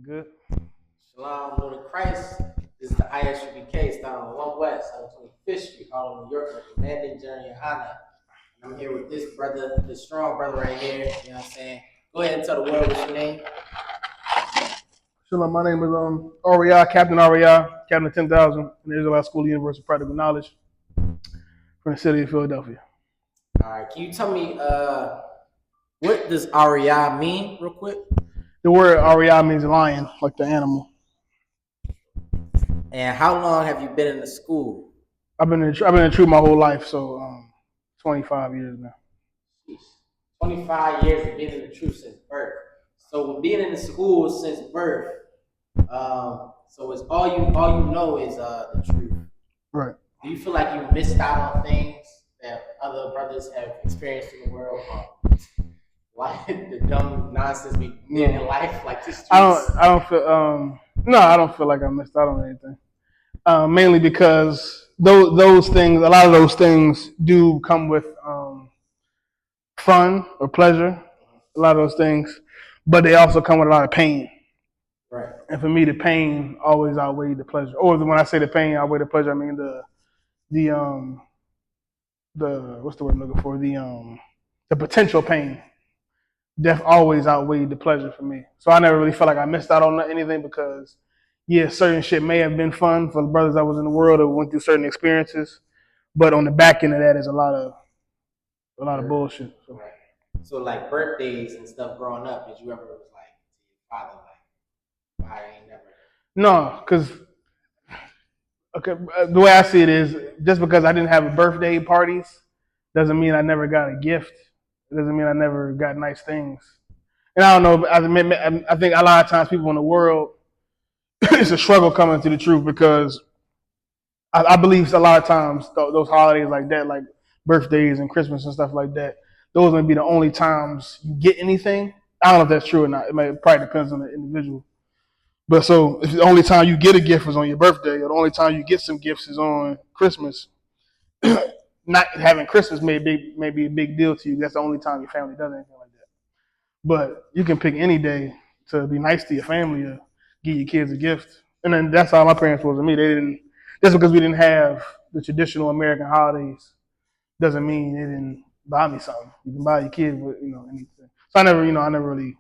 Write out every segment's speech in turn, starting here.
Good. Shalom, Lord of Christ. This is the I.S.U.P.K. starting on 1 West, on 25th Street, Harlem, New York, recommending GEN.YAHANNA. And I'm here with this brother, this strong brother right here. You know what I'm saying? Go ahead and tell the world what's your name. Shalom, my name is REI, Captain REI, Captain of 10,000 in the Israelite School of Universal Practical Knowledge from the city of Philadelphia. All right, can you tell me what does REI mean, real quick? The word REI means lion, like the animal. And how long have you been in the school? I've been in the truth my whole life, so 25 years now. 25 years of being in the truth since birth. So being in the school since birth, so it's all you know is the truth. Right. Do you feel like you missed out on things that other brothers have experienced in the world? Why the dumb nonsense we did in life, like the streets? I don't feel like I missed out on anything. Mainly because those things, a lot of those things do come with fun or pleasure. A lot of those things, but they also come with a lot of pain. Right. And for me, the pain always outweighed the pleasure. Or when I say the pain outweighed the pleasure, I mean the what's the word I'm looking for? The potential pain. Death always outweighed the pleasure for me. So I never really felt like I missed out on anything because, yeah, certain shit may have been fun for the brothers that was in the world that went through certain experiences, but on the back end of that is a lot of bullshit. So. Right. So like birthdays and stuff growing up, did you ever was like to your father like, why I ain't never? No, because okay, the way I see it is just because I didn't have birthday parties doesn't mean I never got a gift. It doesn't mean I never got nice things. And I don't know. I think a lot of times people in the world, it's a struggle coming to the truth because I believe a lot of times those holidays like that, like birthdays and Christmas and stuff like that, those may be the only times you get anything. I don't know if that's true or not. It probably depends on the individual. But so if the only time you get a gift is on your birthday, or the only time you get some gifts is on Christmas, not having Christmas may be a big deal to you. That's the only time your family does anything like that. But you can pick any day to be nice to your family or give your kids a gift. And then that's how my parents was to me. They didn't just because we didn't have the traditional American holidays doesn't mean they didn't buy me something. You can buy your kids with, anything. So I never really.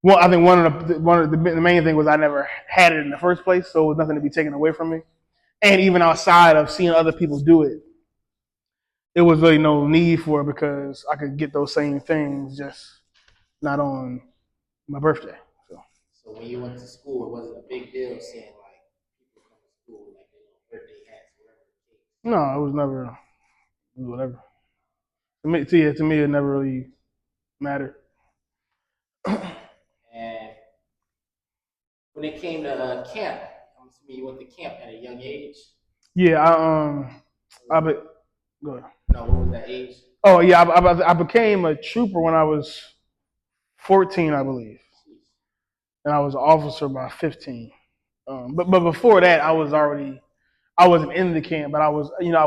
Well, I think one of the main thing was I never had it in the first place, so it was nothing to be taken away from me. And even outside of seeing other people do it, it was really no need for it because I could get those same things just not on my birthday. So when you went to school, it wasn't a big deal seeing like people come to school with like their birthday hats, whatever. No, it was never whatever. To me, it never really mattered. And when it came to camp, I'm assuming you went to camp at a young age. Yeah, I be, go ahead. No, what was that age? Oh yeah, I became a trooper when I was 14, I believe, and I was an officer by 15. But before that, I wasn't in the camp, but I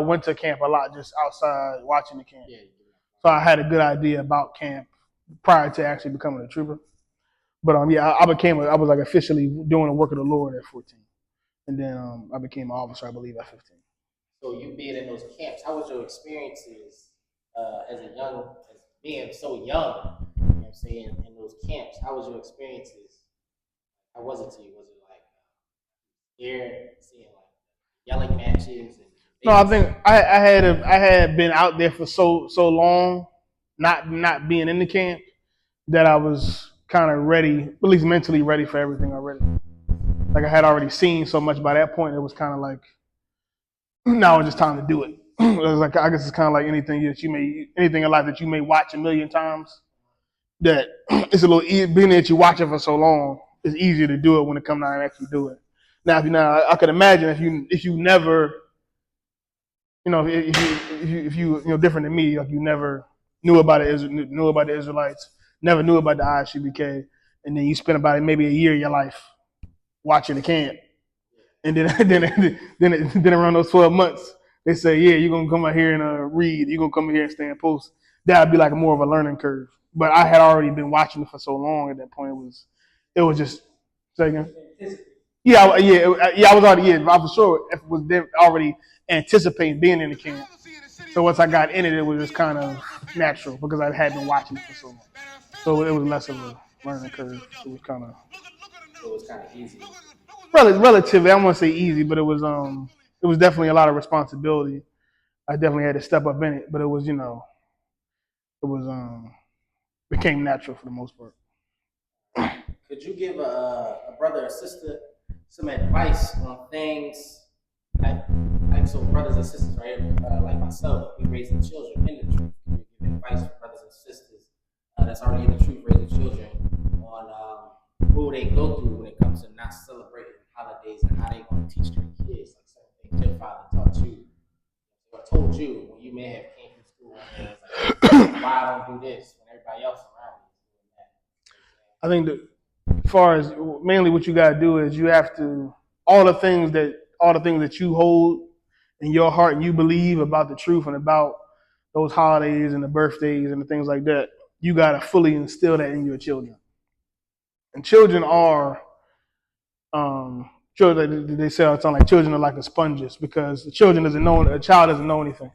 went to camp a lot, just outside watching the camp. Yeah. So I had a good idea about camp prior to actually becoming a trooper. But yeah, I was like officially doing the work of the Lord at 14, and then I became an officer, I believe, at 15. So you being in those camps, how was your experiences as being so young? You know what I'm saying, in those camps, how was your experiences? How was it to you? Was it like scared, seeing like yelling matches and? No, I think I had been out there for so long, not being in the camp, that I was kind of ready, at least mentally ready for everything already. Like I had already seen so much by that point. It was kind of like now it's just time to do it. It was like I guess it's kind of like anything in life that you may watch a million times. That it's a little being that you watch it for so long, it's easier to do it when it comes down and actually do it. Now, I could imagine if you never, if you different than me, like you never knew about the Israelites, never knew about the I.S.U.P.K, and then you spend about maybe a year of your life watching the camp, and then around those 12 months, they say, yeah, you're gonna come out here and read, you're gonna come here and stay in post. That'd be like more of a learning curve. But I had already been watching it for so long at that point. It was just second. Yeah, I was already, I was sure if it was already anticipating being in the camp. So once I got in it, it was just kind of natural because I had been watching it for so long. So it was less of a learning curve. It was kind of easy. relatively. I won't say easy, but it was definitely a lot of responsibility. I definitely had to step up in it, but it was it was became natural for the most part. Could you give a brother or sister some advice on things like so brothers and sisters, right? Like myself, we raising children in the truth. Could you give advice for brothers and sisters that's already in the truth, raising children on who they go through when it comes to not celebrating holidays and how they going to teach their kids like certain things your father taught you or told you when you may have came from school and it was like, why I don't do this when everybody else around me is doing that? I think that as far as mainly what you got to do is you have to all the things that you hold in your heart and you believe about the truth and about those holidays and the birthdays and the things like that. You got to fully instill that in your children. And children are children. They say all the time like children are like a sponges because a child doesn't know anything.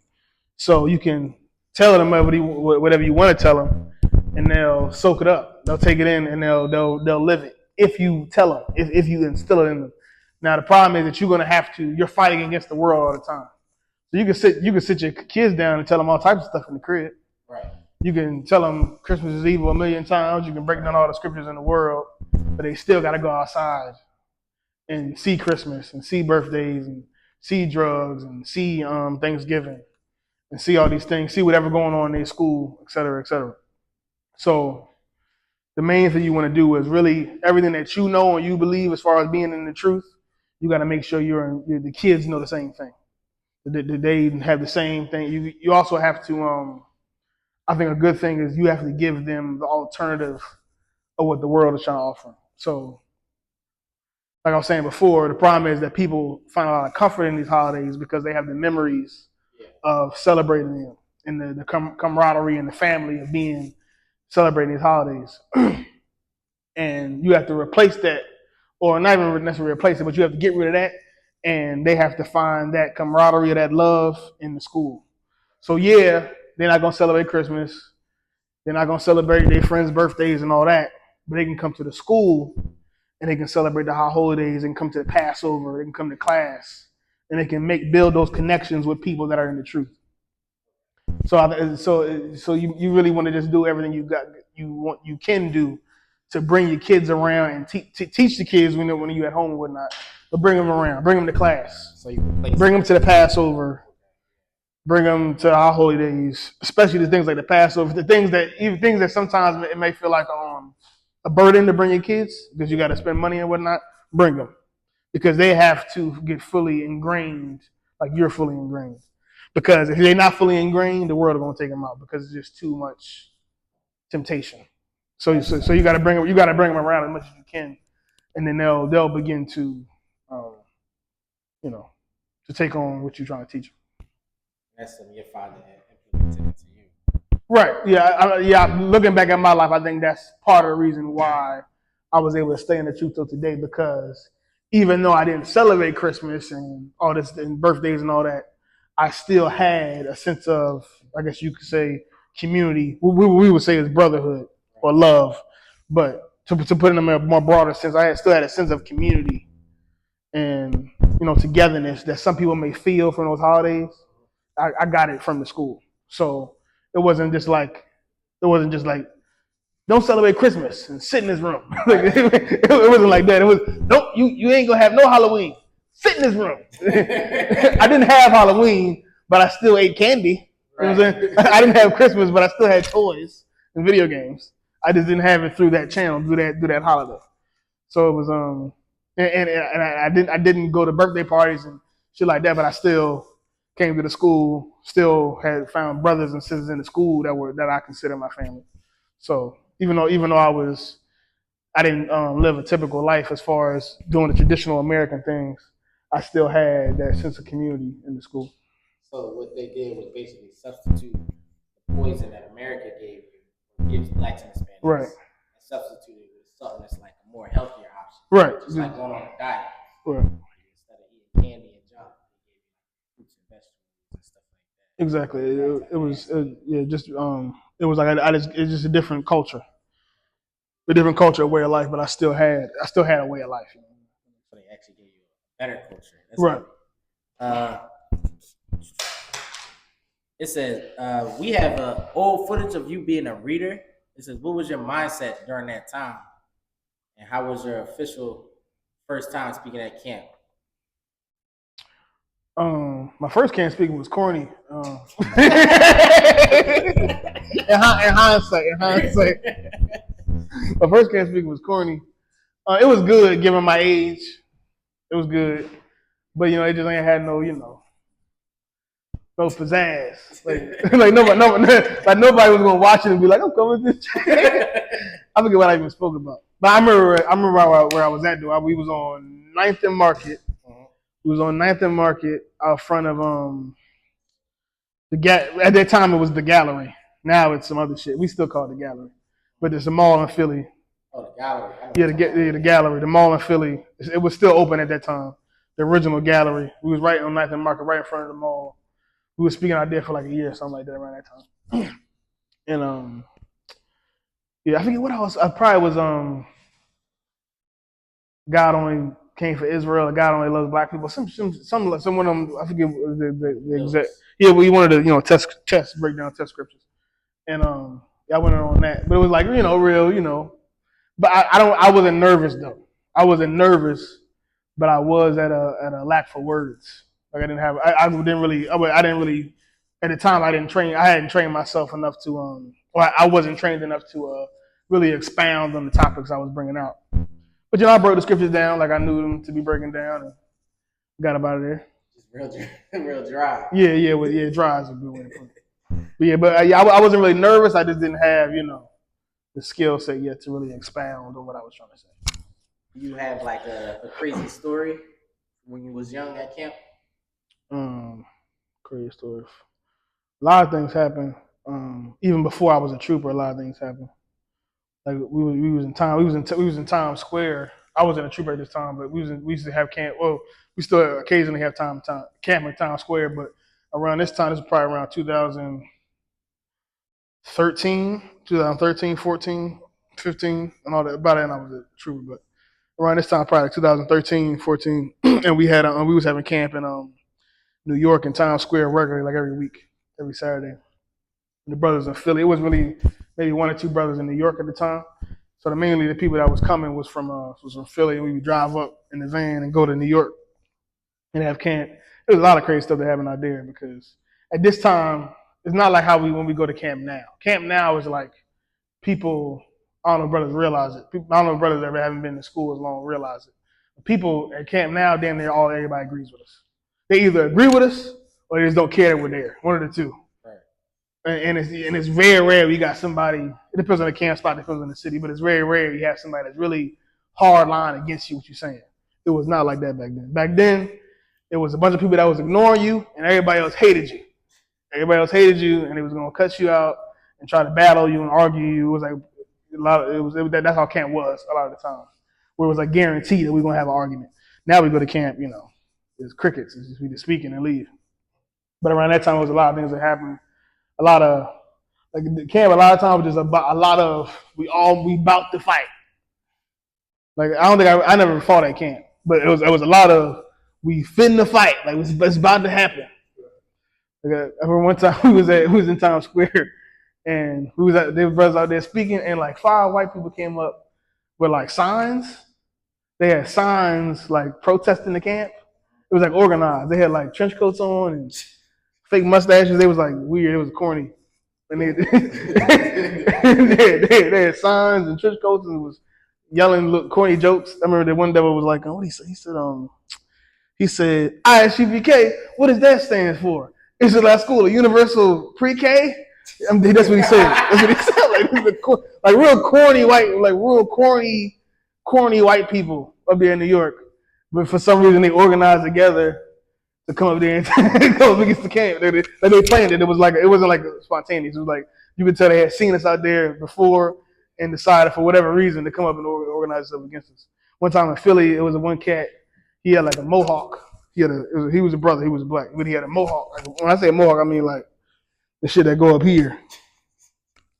So you can tell them whatever you want to tell them, and they'll soak it up. They'll take it in and they'll live it. If you tell them, if you instill it in them. Now the problem is that you're fighting against the world all the time. So you can sit your kids down and tell them all types of stuff in the crib. Right. You can tell them Christmas is evil a million times. You can break down all the scriptures in the world, but they still got to go outside and see Christmas and see birthdays and see drugs and see Thanksgiving and see all these things, see whatever going on in their school, et cetera, et cetera. So the main thing you want to do is really everything that you know and you believe as far as being in the truth, you got to make sure the kids know the same thing. That they have the same thing. You also have to, I think a good thing is you have to give them the alternative of what the world is trying to offer. So like I was saying before, the problem is that people find a lot of comfort in these holidays because they have the memories of celebrating them and the camaraderie and the family of being celebrating these holidays. And you have to replace that, or not even necessarily replace it, but you have to get rid of that. And they have to find that camaraderie or that love in the school. So yeah, they're not gonna celebrate Christmas. They're not gonna celebrate their friends' birthdays and all that, but they can come to the school and they can celebrate the high holidays and come to the Passover. They can come to class and they can build those connections with people that are in the truth. So you really want to just do everything you can do to bring your kids around and teach the kids when you're at home and whatnot. But bring them around, bring them to class, So you can bring them to the Passover, bring them to our holidays, especially the things like the Passover, even things that sometimes it may feel like a burden to bring your kids because you got to spend money and whatnot. Bring them because they have to get fully ingrained, like you're fully ingrained. Because if they're not fully ingrained, the world is going to take them out because it's just too much temptation. So you got to bring them around as much as you can, and then they'll begin to, um, to take on what you're trying to teach them. That's something your father had implemented into you. Right. Yeah. Looking back at my life, I think that's part of the reason why I was able to stay in the truth till today. Because even though I didn't celebrate Christmas and all this and birthdays and all that, I still had a sense of, I guess you could say, community. We would say is brotherhood or love, but to put it in a more broader sense, I still had a sense of community and togetherness that some people may feel from those holidays. I got it from the school, so it wasn't just like don't celebrate Christmas and sit in this room. It wasn't like that. It was nope. You ain't gonna have no Halloween. Sit in this room. I didn't have Halloween, but I still ate candy. You know what I'm saying? I didn't have Christmas, but I still had toys and video games. I just didn't have it through that channel, through that holiday. So it was and I didn't go to birthday parties and shit like that, but I still came to the school, still had found brothers and sisters in the school that I consider my family. So even though I didn't live a typical life as far as doing the traditional American things, I still had that sense of community in the school. So what they did was basically substitute the poison that America gave you, gives blacks and Hispanics. Right. substitute it with something that's like a more healthier option. Right. Just like going on a diet. Right. Instead of eating candy and junk, they gave you fruits and vegetables and stuff like that. Exactly. It was it was like it's just a different culture, a way of life. But I still had a way of life. You know? So they actually gave you a better culture. That's right. It says we have old footage of you being a reader. It says, what was your mindset during that time, and how was your official first time speaking at camp? My first camp speaking was corny. In hindsight, my first camp speaking was corny. It was good given my age. It was good, but it just ain't had no no pizzazz. Like nobody was gonna watch it and be like, I'm coming to this. I forget what I even spoke about, but I remember where I was at. Though we was on 9th and Market. We was on 9th and Market out front of at that time it was the Gallery. Now it's some other shit. We still call it the Gallery, but there's a mall in Philly. Oh, the Gallery. Yeah, the Gallery, the mall in Philly. It was still open at that time. The original Gallery. We was right on 9th and Market, right in front of the mall. We were speaking out there for like a year or something like that around that time. And yeah, I forget what else. I probably was God only came for Israel. God only loves black people. Some one of them. I forget the exact. Yeah, we wanted to test break down test scriptures, and I went on that. But it was like real. But I wasn't nervous though. I wasn't nervous, but I was at a lack for words. Like I didn't really at the time I hadn't trained myself enough to or I wasn't trained enough to really expound on the topics I was bringing out. But I broke the scriptures down like I knew them to be breaking down and got about it there. Just real dry. Yeah, dry is a good way to put it. But I wasn't really nervous. I just didn't have the skill set yet to really expound on what I was trying to say. You have like a crazy story when you was young at camp? Crazy story. A lot of things happened. Even before I was a trooper, a lot of things happened. Like we was in Times Square. I wasn't a trooper at this time, but we used to have camp. Well, we still occasionally have camp in Times Square. But around this time, this was probably around 2013, 14, 15, and all that. By then, I was a trooper, but around this time, probably 2013, 14, and we was having camp in New York in Times Square regularly, like every week, every Saturday. And the brothers in Philly. It was really maybe one or two brothers in New York at the time. So mainly the people that was coming was from Philly, and we would drive up in the van and go to New York and have camp. There's a lot of crazy stuff that happened out there because at this time it's not like when we go to camp now. Camp now is like people. I don't know if brothers realize it. I don't know if brothers that haven't been to school as long realize it. People at camp now, damn near everybody agrees with us. They either agree with us or they just don't care that we're there. One of the two. And it's very rare you got somebody. It depends on the camp spot, depends on the city, but it's very rare you have somebody that's really hard line against you what you're saying. It was not like that back then. Back then, it was a bunch of people that was ignoring you, and everybody else hated you. Everybody else hated you, and they was gonna cut you out and try to battle you and argue you. It was like that's how camp was a lot of the time, where it was like guaranteed that we're gonna have an argument. Now we go to camp, it's crickets. It's just we just speaking and leave. But around that time, it was a lot of things that happened. A lot of the camp. A lot of times was just about a lot of we about to fight. Like I don't think I never fought at camp, but it was a lot of we finna fight. Like it's about to happen. Like, I remember one time we was in Times Square, and there was brothers out there speaking, and like 5 white people came up with like signs. They had signs like protesting the camp. It was like organized. They had like trench coats on and fake mustaches. They was like weird. It was corny. And they had signs and trench coats and was yelling corny jokes. I remember that one devil was like, what did he say? He said, I.S.U.P.K. What does that stand for? Israelite School, a universal pre-K? That's what he said. That's what he said. Like real corny white people up there in New York. But for some reason they organized together to come up there and go up against the camp. They planned it. It wasn't like spontaneous. It was like you could tell they had seen us out there before, and decided for whatever reason to come up and organize itself against us. One time in Philly, it was a one cat. He had like a mohawk. He was a brother. He was black, but he had a mohawk. Like, when I say mohawk, I mean like the shit that go up here.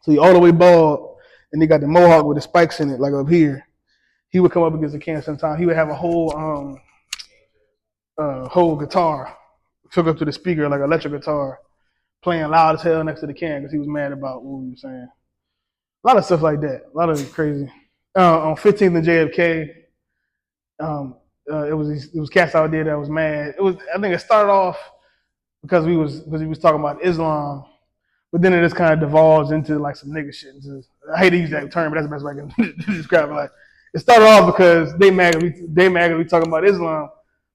So he all the way bald, and he got the mohawk with the spikes in it, like up here. He would come up against the can sometimes. He would have a whole guitar took up to the speaker, like an electric guitar, playing loud as hell next to the can because he was mad about what we were saying. A lot of stuff like that. A lot of crazy. On 15th and JFK, it was cats out there that was mad. I think it started off because he was talking about Islam, but then it just kind of devolves into like some nigga shit. I hate to use that term, but that's the best way I can describe it. Like it started off because they mad we talking about Islam,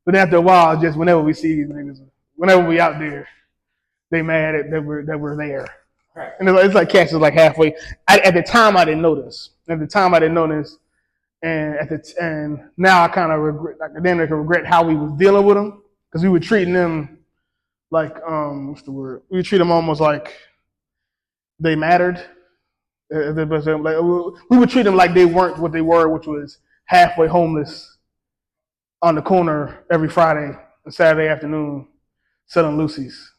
but after a while, just whenever we see these niggas, whenever we out there, they mad that we're there. Right. And it's like cats is like halfway. At the time, I didn't know this. And now I kind of regret. Like then I can regret how we was dealing with them because we were treating them like what's the word? We treat them almost like they mattered. Like, we would treat them like they weren't what they were, which was halfway homeless on the corner every Friday and Saturday afternoon selling Lucy's.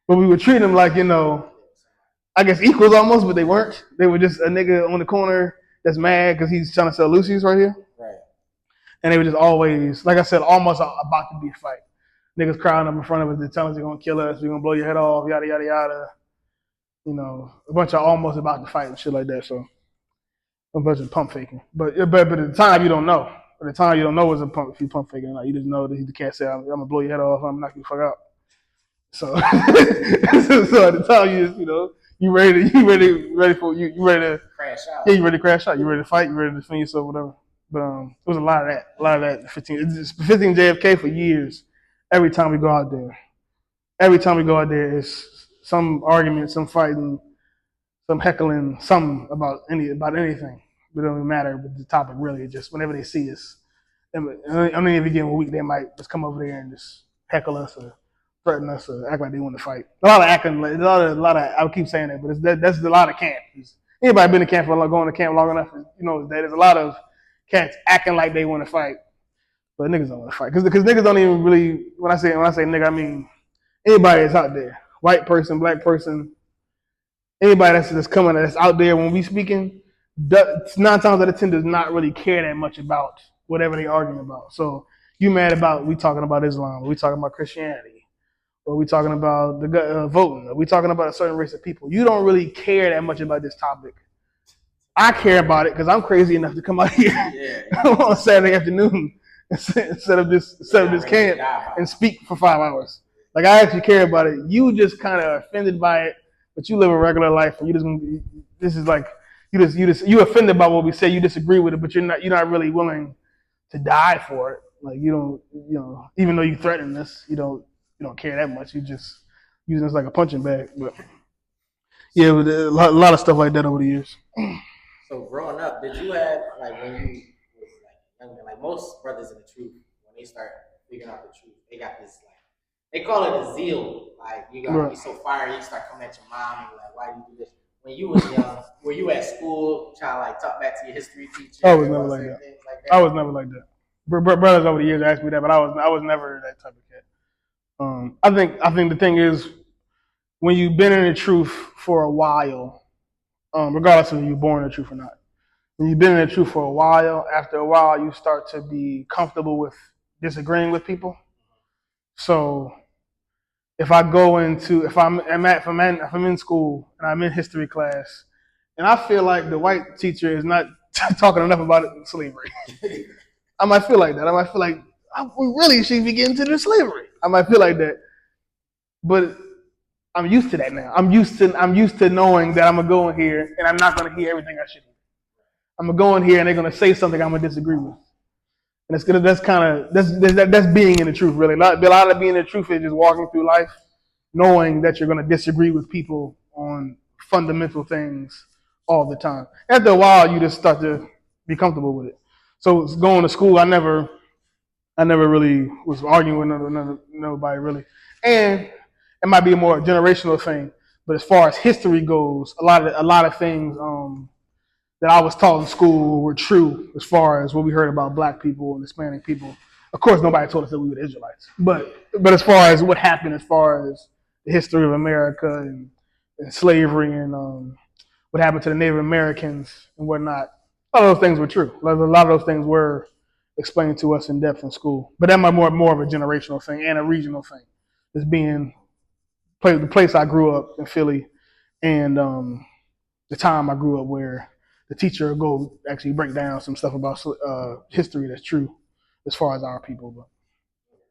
But we would treat them like, I guess equals almost, but they weren't. They were just a nigga on the corner that's mad because he's trying to sell Lucy's right here. Right. And they were just always, like I said, almost about to be a fight. Niggas crowding up in front of us, they're telling us they're going to kill us, we're going to blow your head off, yada, yada, yada. A bunch of almost about to fight and shit like that. So a bunch of pump faking. But at the time, you don't know. At the time, you don't know if you pump faking or not. You just know that the cat said, I'm going to blow your head off, I'm going to knock you the fuck out. So, so at the time, you ready to crash out. Yeah, you ready to crash out. You ready to fight. You ready to defend yourself, whatever. But it was a lot of that. 15 JFK for years. Every time we go out there, it's some argument, some fighting, some heckling, something about anything. It don't even matter. But the topic really is just whenever they see us. On any given week, they might just come over there and just heckle us or threaten us or act like they want to fight. A lot of acting. A lot of. I keep saying that, but that's a lot of camp. Anybody been to camp going to camp long enough, that there's a lot of cats acting like they want to fight, but niggas don't want to fight because niggas don't even really. When I say nigga, I mean anybody that's out there, white person, black person, anybody that's coming that's out there when we speaking. 9 times out of 10 does not really care that much about whatever they arguing about. So you mad about we talking about Islam, or we talking about Christianity, or we talking about the voting, or we talking about a certain race of people. You don't really care that much about this topic. I care about it because I'm crazy enough to come out here on Saturday afternoon instead of this camp and speak for 5 hours. Like I actually care about it. You just kind of offended by it, but you live a regular life, and you offended by what we say. You disagree with it, but you're not really willing to die for it. Like you don't, even though you threaten us, you don't care that much. You just using us like a punching bag. But yeah, a lot of stuff like that over the years. So growing up, did you have like when you was like younger, like most brothers in the truth, when they start figuring out the truth, they got this like they call it a zeal. Like you so fire, you start coming at your mom and like, why do you do this? When you was young, were you at school trying to like talk back to your history teacher? I was never like that. I was never like that. Brothers over the years asked me that, but I was never that type of kid. I think the thing is when you've been in the truth for a while, regardless of if you're born in the truth or not, when you've been in the truth for a while, after a while you start to be comfortable with disagreeing with people. So if I'm in school and I'm in history class, and I feel like the white teacher is not talking enough about slavery, I might feel like that. I might feel like we really should be getting to the slavery. I might feel like that, but I'm used to that now. I'm used to knowing that I'm gonna go in here and I'm not gonna hear everything I should hear. I'm gonna go in here and they're gonna say something I'm gonna disagree with, and that's being in the truth. Really, a lot of being in the truth is just walking through life, knowing that you're gonna disagree with people on fundamental things all the time. After a while, you just start to be comfortable with it. So going to school, I never really was arguing with nobody really, and it might be a more generational thing. But as far as history goes, a lot of things that I was taught in school were true as far as what we heard about black people and Hispanic people. Of course, nobody told us that we were Israelites, but as far as what happened, as far as the history of America and slavery and what happened to the Native Americans and whatnot, all those things were true. A lot of those things were explained to us in depth in school. But that might more of a generational thing and a regional thing. Just being the place I grew up in Philly and the time I grew up where the teacher would go actually break down some stuff about history that's true as far as our people. But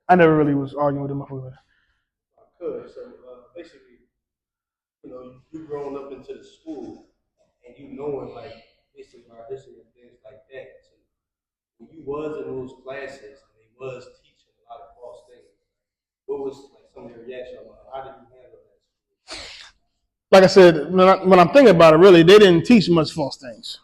I never really was arguing with them over that. Good. So basically, you growing up into the school and you knowing like basically our history and things like that. So when you was in those classes and they was teaching a lot of false things, what was like some of your reaction? How did you handle that? Like I said, when I'm thinking about it, really, they didn't teach much false things.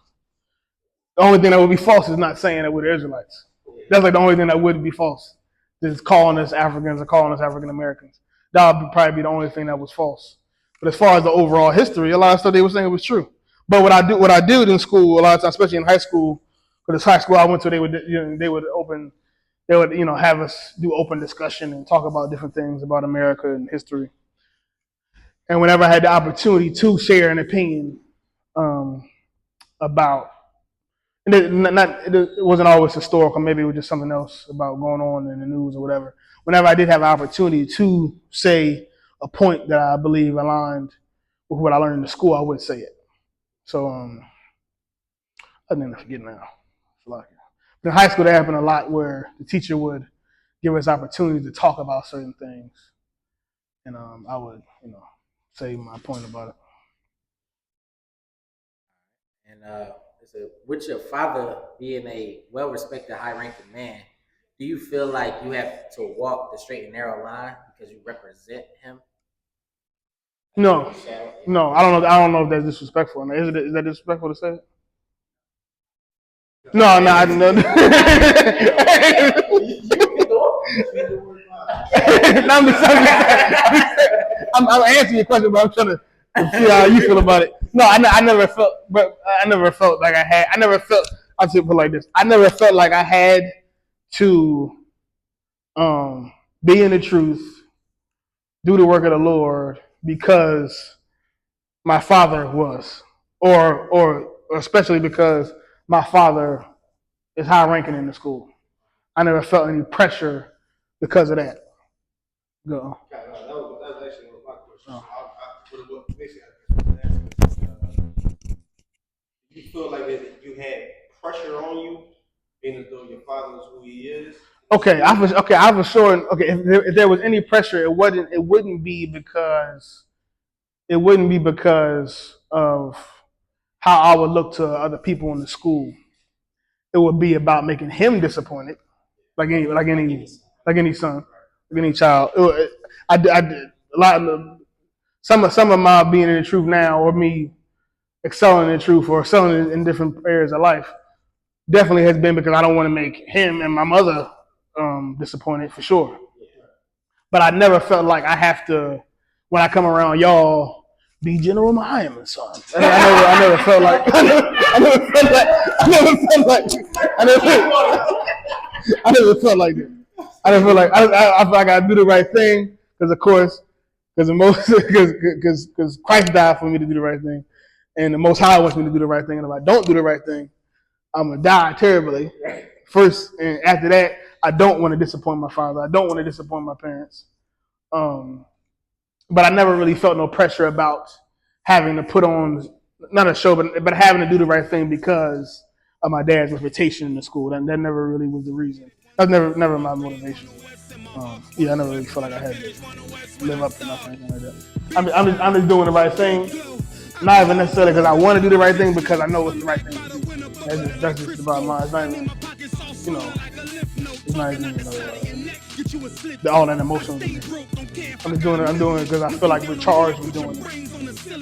The only thing that would be false is not saying that we're the Israelites. That's like the only thing that would be false. Is calling us Africans or calling us African Americans. That would probably be the only thing that was false. But as far as the overall history, a lot of stuff they were saying was true. But what I did in school a lot of times, especially in high school, because high school I went to, they would have us do open discussion and talk about different things about America and history. And whenever I had the opportunity to share an opinion about, and it wasn't always historical, maybe it was just something else about going on in the news or whatever. Whenever I did have an opportunity to say a point that I believe aligned with what I learned in the school, I would say it. So I didn't forget now. But in high school, that happened a lot where the teacher would give us opportunity to talk about certain things, and I would, say my point about it. And with your father being a well-respected, high-ranking man, do you feel like you have to walk the straight and narrow line because you represent him? No, I don't know if that's disrespectful. Is that disrespectful to say it? No. I'm answering your question, but I'm trying to see how you feel about it. No, I never felt like I had. I never felt. I'll say it like this. I never felt like I had to be in the truth, do the work of the Lord because my father was, or especially because my father is high ranking in the school. I never felt any pressure because of that. Go. That was actually my question. You feel like that you had pressure on you, being as though your father is who he is? Okay, I was sure. Okay, if there was any pressure, it wouldn't be because of how I would look to other people in the school. It would be about making him disappointed, like any son, like any child. I did a lot of some of my being in the truth now, or me excelling in the truth, or excelling in different areas of life, definitely has been because I don't want to make him and my mother disappointed for sure. But I never felt like I have to, when I come around y'all, be General Muhammad's son. I never felt like that. I never felt I feel like I do the right thing because, of course, because Christ died for me to do the right thing, and the Most High wants me to do the right thing. And if I don't do the right thing, I'm gonna die terribly. First, and after that, I don't want to disappoint my father. I don't want to disappoint my parents. But I never really felt no pressure about having to put on not a show, but having to do the right thing because of my dad's reputation in the school. That never really was the reason. That's never my motivation. I never really felt like I had to live up to nothing like that. I'm just doing the right thing, not even necessarily because I want to do the right thing, because I know it's the right thing to do. That's just the bottom line. It's not even, it's not even all that emotional. I'm doing it because I feel like we're charged with doing it.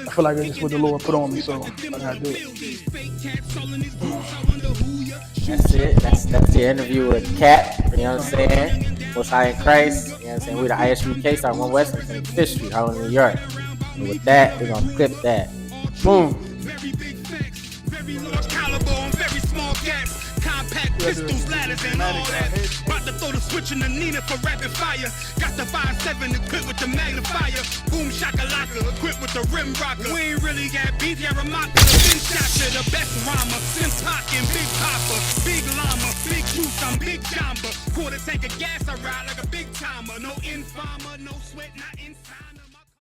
I feel like it's just what the Lord put on me, so I gotta do it. That's it. That's the interview with Cat. You know what I'm saying? Most High in Christ. You know what I'm saying? We're the I.S.U.P.K. Star 1 West and 5th Street, Harlem, New York. And with that, we're gonna clip that. Boom. Pistols, ladders, and all that. About to throw the switch in the Nina for rapid fire. Got the 5.7 equipped with the magnifier. Boom shakalaka, equipped with the rim rocker. We ain't really got beef, yeah, Ramaka, the big shotcha, the best rhymer. Sim talking, big popper, big llama, big juice, I'm big jamba. Quarter tank of gas, I ride like a big timer. No informer, no sweat, not inside.